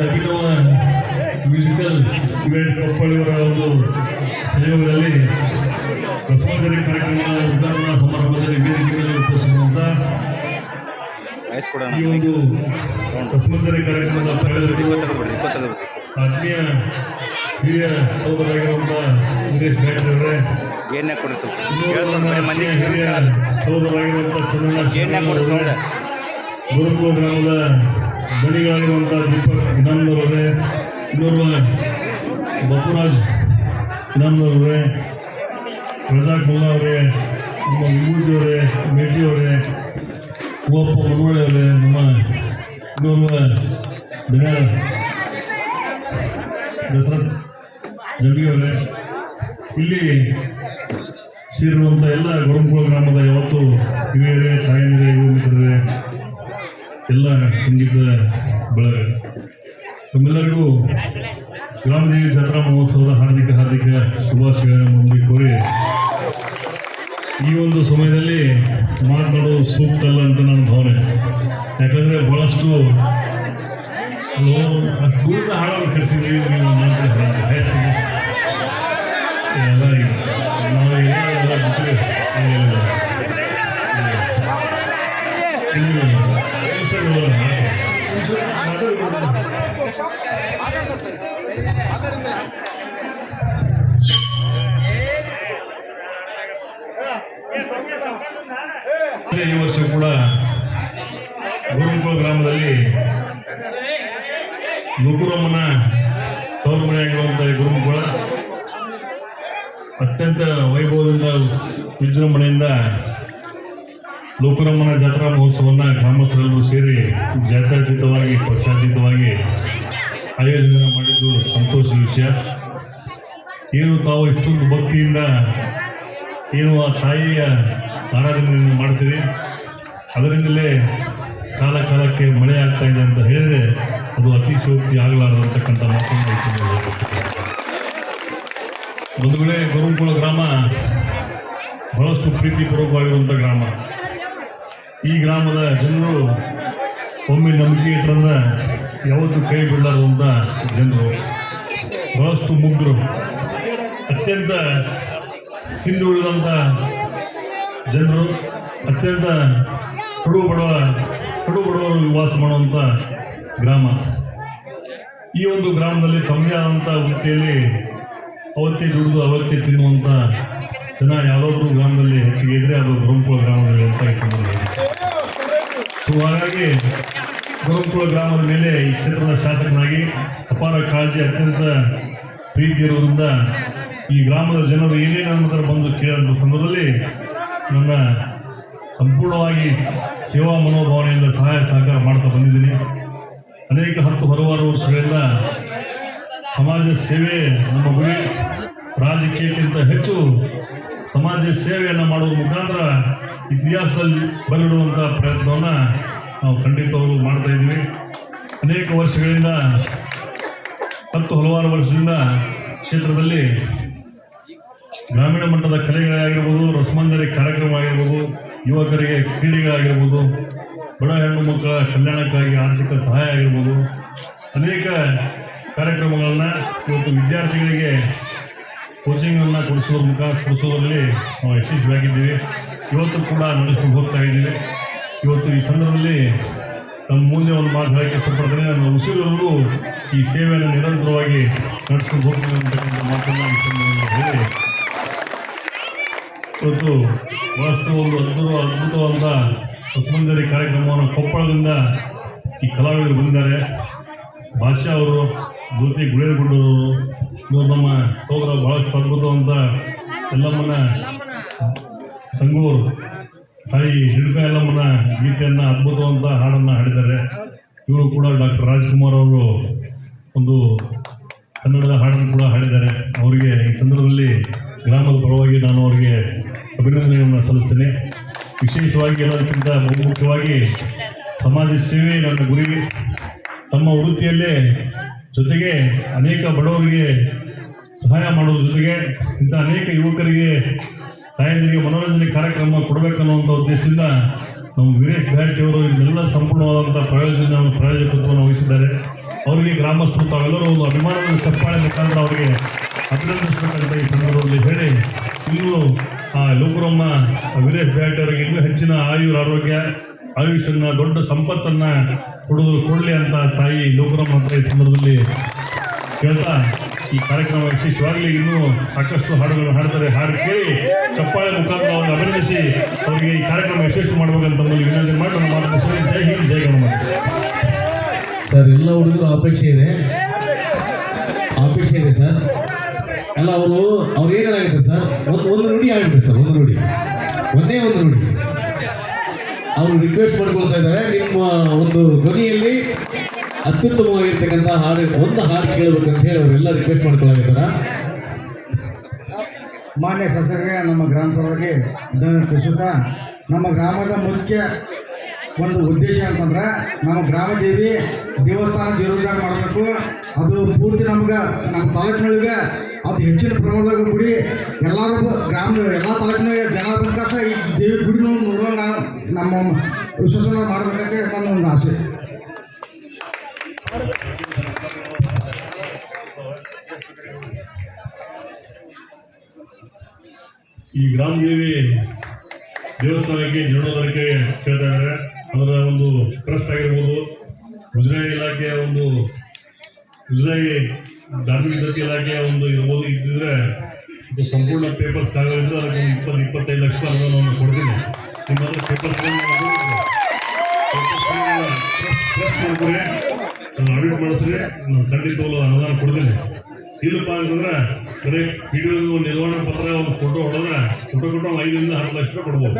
Abhinava musical event ಕೊಪ್ಪಳಿಯವರ ಒಂದು ಸಹಯೋಗದಲ್ಲಿ ರಸಮಂಜರಿ ಕಾರ್ಯಕ್ರಮದ ಉದ್ಘಾಟನಾ ಸಮಾರಂಭದಲ್ಲಿ ವೇದಿಕೆಯಲ್ಲಿ ಉಪಸ್ಥಿತವಾದ ಈ ಒಂದು ರಸಮಂಜರಿ ಕಾರ್ಯಕ್ರಮದ ಆತ್ಮೀಯ ಹಿರಿಯ ಸಹೋದರಾಗಿರುವಂಥ ವೀರೇಶ್ ಗಾಯತ್ರಿ ಅವರೇ, ಹಿರಿಯ ಸಹೋದರಾಗಿರುವಂಥ ಚಂದ್ರನಾಥ್ ಗುರುಕುಲ ಗ್ರಾಮದ ದಣಿಗಳಾಗಿರುವಂಥ ದೀಪಕ್ ಇನಾಮ್ನವರೇ, ಇನ್ನೋರ್ವ ಬಪುರಾಜ್ ಇನಾಮ್ನವರೇ, ರಜಾಕ್ ಮುಲ್ಲಾ ಅವರೇ, ನಮ್ಮ ವಿಭೂತಿ ಅವರೇ, ಮೇಟಿ ಅವರೇ, ಹೂವಪ್ಪ ಮನವಳ್ಳಿ ಅವರೇ, ನಮ್ಮ ಇನ್ನೋರ್ವ ದಸರಥ್ ಜಂಬಿ ಅವರೇ, ಇಲ್ಲಿ ಸೇರಿರುವಂಥ ಎಲ್ಲ ಗುರುಕುಲ ಗ್ರಾಮದ ಯಾವತ್ತು ಹಿರಿಯರೇ, ತಾಯಂದಿರೇ, ಯುವ ಮಿತ್ರರೇ, ಎಲ್ಲ ಸಂಗೀತ ಬಳಗ, ತಮ್ಮೆಲ್ಲರಿಗೂ ಗ್ರಾಮದೇವಿ ಜಾತ್ರಾ ಮಹೋತ್ಸವದ ಹಾರ್ದಿಕ ಶುಭಾಶಯಗಳನ್ನು ಕೋರಿ ಈ ಒಂದು ಸಮಯದಲ್ಲಿ ಮಾತನಾಡೋದು ಸೂಕ್ತ ಅಲ್ಲ ಅಂತ ನನ್ನ ಭಾವನೆ. ಯಾಕಂದರೆ ಭಾಳಷ್ಟು ದೂರದ ಹಾಡನ್ನು ಕರೆಸಿದ್ದೀವಿ, ನೀವು ಎಲ್ಲ ನಾವು ಎಲ್ಲ ಬಿಟ್ಟರೆ ಈ ವರ್ಷ ಕೂಡ ಗುರುಕುಲ ಗ್ರಾಮದಲ್ಲಿ ಗುರುರಮ್ಮನ ತವರು ಮನೆಯಾಗಿರುವಂಥ ಗುರುಕುಲ ಅತ್ಯಂತ ವೈಭವದಿಂದ ವಿಜೃಂಭಣೆಯಿಂದ ಲೋಕರಮ್ಮನ ಜಾತ್ರಾ ಮಹೋತ್ಸವವನ್ನು ಗ್ರಾಮಸ್ಥರೆಲ್ಲರೂ ಸೇರಿ ಜಾತ್ಯತೀತವಾಗಿ ಪಕ್ಷಾತೀತವಾಗಿ ಆಯೋಜನೆ ಮಾಡಿದ್ದು ಸಂತೋಷದ ವಿಷಯ. ಏನು ತಾವು ಇಷ್ಟೊಂದು ಭಕ್ತಿಯಿಂದ ಏನು ಆ ತಾಯಿಯ ಆರಾಧನೆಯನ್ನು ಮಾಡ್ತೀರಿ, ಅದರಿಂದಲೇ ಕಾಲಕ್ಕೆ ಮಳೆ ಆಗ್ತಾ ಇದೆ ಅಂತ ಹೇಳಿದರೆ ಅದು ಅತಿಶಯೋಕ್ತಿ ಆಗಲಾರದಂತಕ್ಕಂಥ ಮಾತನ್ನು ಒಂದು ವೇಳೆ ಗುರುಕುಲ ಗ್ರಾಮ ಬಹಳಷ್ಟು ಪ್ರೀತಿಪೂರ್ವಕವಾಗಿರುವಂಥ ಗ್ರಾಮ. ಈ ಗ್ರಾಮದ ಜನರು ಒಮ್ಮೆ ನಂಬಿಕೆ ಇಟ್ಟರನ್ನ ಯಾವತ್ತೂ ಕೈ ಬಿಡಲಾರುವಂಥ ಜನರು, ಬಹಳಷ್ಟು ಮುಗ್ಧರು, ಅತ್ಯಂತ ಹಿಂದುಳಿದಂಥ ಜನರು, ಅತ್ಯಂತ ಕಡು ಬಡವರು ವಾಸ ಮಾಡುವಂಥ ಗ್ರಾಮ. ಈ ಒಂದು ಗ್ರಾಮದಲ್ಲಿ ತಮ್ಮದೇ ಆದಂಥ ವೃತ್ತಿಯಲ್ಲಿ ಅವತ್ತೇ ದುಡಿದು ಅವತ್ತೇ ತಿನ್ನುವಂಥ ಜನ ಯಾವುದಾದ್ರೂ ಗ್ರಾಮದಲ್ಲಿ ಹೆಚ್ಚಿಗೆ ಇದ್ದರೆ ಅದು ಗುರುಕುಲ ಗ್ರಾಮದಲ್ಲಿ ಅಂತ ಸೊ ಹಾಗಾಗಿ ಗುರುಕುಲ ಗ್ರಾಮದ ಮೇಲೆ ಈ ಕ್ಷೇತ್ರದ ಶಾಸಕನಾಗಿ ಅಪಾರ ಕಾಳಜಿ, ಅತ್ಯಂತ ಪ್ರೀತಿ ಇರುವುದರಿಂದ ಈ ಗ್ರಾಮದ ಜನರು ಏನೇನು ಅನ್ನೋದರ ಬಂದು ಕೇಳುವಂಥ ಸಂದರ್ಭದಲ್ಲಿ ನನ್ನ ಸಂಪೂರ್ಣವಾಗಿ ಸೇವಾ ಮನೋಭಾವನೆಯಿಂದ ಸಹಾಯ ಸಹಕಾರ ಮಾಡ್ತಾ ಬಂದಿದ್ದೀನಿ. ಅನೇಕ ಹಲವಾರು ವರ್ಷಗಳಿಂದ ಸಮಾಜ ಸೇವೆ ನಮ್ಮ ಗುರಿ, ರಾಜಕೀಯಕ್ಕಿಂತ ಹೆಚ್ಚು ಸಮಾಜ ಸೇವೆಯನ್ನು ಮಾಡುವ ಮುಖಾಂತರ ಇತಿಹಾಸದಲ್ಲಿ ಬರೆದಿಡುವಂಥ ಪ್ರಯತ್ನವನ್ನು ನಾವು ಖಂಡಿತವಾಗೂ ಮಾಡ್ತಾ ಇದ್ದೀವಿ. ಅನೇಕ ವರ್ಷಗಳಿಂದ ಹಲವಾರು ವರ್ಷದಿಂದ ಕ್ಷೇತ್ರದಲ್ಲಿ ಗ್ರಾಮೀಣ ಮಟ್ಟದ ಕಲೆಗಳಾಗಿರ್ಬೋದು, ರಸಮಂಜರಿ ಕಾರ್ಯಕ್ರಮ ಆಗಿರ್ಬೋದು, ಯುವಕರಿಗೆ ಕ್ರೀಡೆಗಳಾಗಿರ್ಬೋದು, ಬಡ ಹೆಣ್ಣು ಮಕ್ಕಳ ಕಲ್ಯಾಣಕ್ಕಾಗಿ ಆರ್ಥಿಕ ಸಹಾಯ ಆಗಿರ್ಬೋದು, ಅನೇಕ ಕಾರ್ಯಕ್ರಮಗಳನ್ನು ಇವತ್ತು ವಿದ್ಯಾರ್ಥಿಗಳಿಗೆ ಕೋಚಿಂಗನ್ನು ಕೊಡಿಸೋದ್ರಲ್ಲಿ ನಾವು ಯಶಸ್ವಿಯಾಗಿದ್ದೀವಿ. ಇವತ್ತು ಕೂಡ ನಡೆಸ್ಕೊಂಡು ಹೋಗ್ತಾ ಇದ್ದೀವಿ. ಇವತ್ತು ಈ ಸಂದರ್ಭದಲ್ಲಿ ನಮ್ಮ ಮುಂದೆ ಒಂದು ಮಾತು ಹೇಳಕ್ಕೆ ಇಷ್ಟಪಡ್ತೇನೆ. ನನ್ನ ಉಸಿರವರೆಗೂ ಈ ಸೇವೆಯನ್ನು ನಿರಂತರವಾಗಿ ನಡೆಸ್ಕೊಂಡು ಹೋಗ್ತೀನಿ ಅಂತಕ್ಕಂಥ ಮಾತನ್ನು ಈ ಸಂದರ್ಭದಲ್ಲಿ ಹೇಳಿ, ಇವತ್ತು ಬಹಳಷ್ಟು ಒಂದು ಅದ್ಭುತವಾದ ರಸಮಂಜರಿ ಕಾರ್ಯಕ್ರಮವನ್ನು ಕೊಪ್ಪಳದಿಂದ ಈ ಕಲಾವಿದರು ಬಂದಿದ್ದಾರೆ. ಭಾಷಾ ಅವರು, ಜ್ಯೋತಿ ಗುಳೇರಗುಡ್ಡವರು, ನಮ್ಮ ಸೋದರ ಬಹಳಷ್ಟು ಅದ್ಭುತವಂತ ಎಲ್ಲಮ್ಮನ ಸಂಗೂರು ತಾಯಿ ಹಿಡ್ಕ ಎಲ್ಲಮ್ಮನ ಗೀತೆಯನ್ನು ಅದ್ಭುತವಂತ ಹಾಡನ್ನು ಹಾಡಿದ್ದಾರೆ. ಇವರು ಕೂಡ ಡಾಕ್ಟರ್ ರಾಜ್ಕುಮಾರ್ ಅವರು ಒಂದು ಕನ್ನಡದ ಹಾಡನ್ನು ಕೂಡ ಹಾಡಿದ್ದಾರೆ. ಅವರಿಗೆ ಈ ಸಂದರ್ಭದಲ್ಲಿ ಗ್ರಾಮದ ಪರವಾಗಿ ನಾನು ಅವರಿಗೆ ಅಭಿನಂದನೆಯನ್ನು ಸಲ್ಲಿಸ್ತೇನೆ. ವಿಶೇಷವಾಗಿ ಎಲ್ಲದಕ್ಕಿಂತ ಬಹುಮುಖ್ಯವಾಗಿ ಸಮಾಜ ಸೇವೆ ನನ್ನ ಗುರಿ. ತಮ್ಮ ವೃತ್ತಿಯಲ್ಲೇ ಜೊತೆಗೆ ಅನೇಕ ಬಡವರಿಗೆ ಸಹಾಯ ಮಾಡೋದ್ರ ಜೊತೆಗೆ ಇಂಥ ಅನೇಕ ಯುವಕರಿಗೆ ತಾಯಂದಿರಿಗೆ ಮನೋರಂಜನೆ ಕಾರ್ಯಕ್ರಮ ಕೊಡಬೇಕನ್ನುವಂಥ ಉದ್ದೇಶದಿಂದ ನಮ್ಮ ವೀರೇಶ್ ಗಾಯತ್ರಿ ಅವರು ಇದನ್ನೆಲ್ಲ ಸಂಪೂರ್ಣವಾದಂಥ ಪ್ರಾಯೋಜಕತ್ವವನ್ನು ವಹಿಸಿದ್ದಾರೆ. ಅವರಿಗೆ ಗ್ರಾಮಸ್ಥರು ತಾವೆಲ್ಲರೂ ಒಂದು ಅಭಿಮಾನದ ಚಪ್ಪಾಳೆ ಮುಖಾಂತರ ಅವರಿಗೆ ಅಭಿನಂದಿಸಬೇಕಂತ ಈ ಸಂದರ್ಭದಲ್ಲಿ ಹೇಳಿ, ಇನ್ನೂ ಆ ಲೋಕರಮ್ಮ ವೀರೇಶ್ ಬ್ಯಾಟ್ ಅವರಿಗೆ ಇನ್ನೂ ಹೆಚ್ಚಿನ ಆರೋಗ್ಯ ಆಯುಷನ್ನ ದೊಡ್ಡ ಸಂಪತ್ತನ್ನ ಕೊಡಲಿ ಅಂತ ತಾಯಿ ಲೋಕರಮ್ಮ ಅಂತ ಈ ಸಂದರ್ಭದಲ್ಲಿ ಕೇಳ್ತಾ ಈ ಕಾರ್ಯಕ್ರಮ ವಿಶೇಷವಾಗಲಿ ಇನ್ನೂ ಸಾಕಷ್ಟು ಹಾಡುಗಳನ್ನು ಹಾಡ್ತಾರೆ. ಹಾಡು ಕೇಳಿ ಚಪ್ಪಾಳೆ ಮುಖಾಂತರ ಅವ್ರನ್ನ ಅಭಿನಂದಿಸಿ ಅವರಿಗೆ ಈ ಕಾರ್ಯಕ್ರಮ ಯಶಸ್ವಿ ಮಾಡಬೇಕಂತ ವಿನಂತಿ ಮಾಡಿ ನನ್ನ ಮಾತು ಮುಗಿಸ್ತೇನೆ. ಜೈ ಹಿಂದ್, ಜೈ ಗಣಮತ. ಸರ್, ಎಲ್ಲ ಹುಡುಗರು ಅಪೇಕ್ಷೆ ಇದೆ ಸರ್. ಎಲ್ಲ ಅವ್ರು ಏನಾಗುತ್ತೆ ಸರ್, ಒಂದು ನುಡಿ ಆಗಿಬಿಟ್ಟು ಸರ್, ಒಂದೇ ಒಂದು ನುಡಿ ಅವರು ರಿಕ್ವೆಸ್ಟ್ ಮಾಡ್ಕೊಳ್ತಾ ಇದ್ದಾರೆ. ನಿಮ್ಮ ಒಂದು ಧ್ವನಿಯಲ್ಲಿ ಅತ್ಯುತ್ತಮವಾಗಿರ್ತಕ್ಕಂಥ ಒಂದು ಹಾಡು ಕೇಳಬೇಕಂತ ಹೇಳಿ ಅವರೆಲ್ಲ ರಿಕ್ವೆಸ್ಟ್ ಮಾಡ್ಕೊಳ್ಳಾಗಿದ್ದಾರೆ. ಮಾನ್ಯ ಸದಸ್ಯರಿಗೆ ನಮ್ಮ ಗ್ರಾಮದವರಿಗೆ ತಿಳಿಸುತ್ತಾ, ನಮ್ಮ ಗ್ರಾಮದ ಮುಖ್ಯ ಒಂದು ಉದ್ದೇಶ ಅಂತಂದ್ರೆ ನಮ್ಮ ಗ್ರಾಮ ದೇವಿ ದೇವಸ್ಥಾನ ಜೀರ್ಣೋದ್ಧಾರ ಮಾಡಬೇಕು. ಅದು ಪೂರ್ತಿ ನಮ್ಮ ತಾಲೂಕಿನೊಳಗೆ ಅದು ಹೆಚ್ಚಿನ ಪ್ರಮಾಣದಾಗ ಗುಡಿ ಎಲ್ಲರೂ ಎಲ್ಲ ತಾಲೂಕಿನ ಜನ ಬಂದ್ಕಾಸ ಈ ದೇವಿ ಗುಡಿ ನೋಡುವಂಗ ನಮ್ಮ ವಿಶ್ವಾಸನ ಮಾಡಬೇಕಂತ ನನ್ನ ಒಂದು ಆಸೆ. ಈ ಗ್ರಾಮ ದೇವಿ ದೇವಸ್ಥಾನಕ್ಕೆ ಜೀರ್ಣೋದ್ಧಾರಕ್ಕೆ ಕೇಳ್ತಾ ಇದ್ದಾರೆ. ಅದರ ಒಂದು ಟ್ರಸ್ಟ್ ಆಗಿರ್ಬೋದು, ಮುಜರಾಯಿ ಇಲಾಖೆಯ ಒಂದು ಮುಜರಾಯಿ ಧಾರ್ಮಿಕ ದತ್ತಿ ಇಲಾಖೆಯ ಒಂದು ಇರ್ಬೋದು. ಇದ್ದಿದ್ರೆ ಇದು ಸಂಪೂರ್ಣ ಪೇಪರ್ಸ್ ಕಾಗದಿದ್ದು ಅದಕ್ಕೆ 20-25 ಲಕ್ಷ ಅನುದಾನವನ್ನು ಕೊಡ್ತೀನಿ. ನಿಮ್ಮ ಹತ್ರ ಪೇಪರ್ಸ್ ಮಾಡ್ತಾರೆ, ಆಡಿಟ್ ಮಾಡಿಸಿದ್ರೆ ನಾನು ಖಂಡಿತವಾಗ್ಲೂ ಅನುದಾನ ಕೊಡ್ತೀನಿ. ಇಲ್ಲಪ್ಪ ಅಂತಂದ್ರೆ ಬರೀ ವಿಡಿಯೋ ನಿರ್ವಹಣಾ ಪತ್ರ ಒಂದು ಫೋಟೋ ಹೊಡೆದ್ರೆ ಫೋಟೋ ಕೊಟ್ಟು 5-10 ಲಕ್ಷ ರೂಪಾಯಿ ಕೊಡ್ಬೋದು.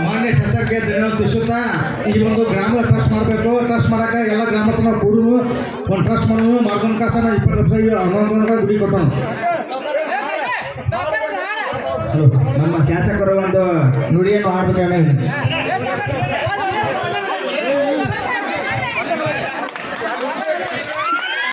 ಮಾನ್ಯ ಸದಸ್ಯರಿಗೆ ಧನ್ಯವಾದ ತಿಳಿಸುತ್ತಾ, ಈ ಒಂದು ಗ್ರಾಮದ ಟ್ರಸ್ಟ್ ಮಾಡಬೇಕು. ಟ್ರಸ್ಟ್ ಮಾಡೋಕೆ ಎಲ್ಲ ಗ್ರಾಮಸ್ಥರ ಕೂಡು ಒಂದು ಟ್ರಸ್ಟ್ ಮಾಡೋದು ಮಾಡ್ಕೊಂಡು ಕಾಸ 20 ರೂಪಾಯಿ ಅನುದಾನ ಗುಡಿ ಕೊಟ್ಟೋಣ. ಹಲೋ, ನಮ್ಮ ಶಾಸಕರು ಒಂದು ನುಡಿಯನ್ನು ಆಡ್ಬೇಕು.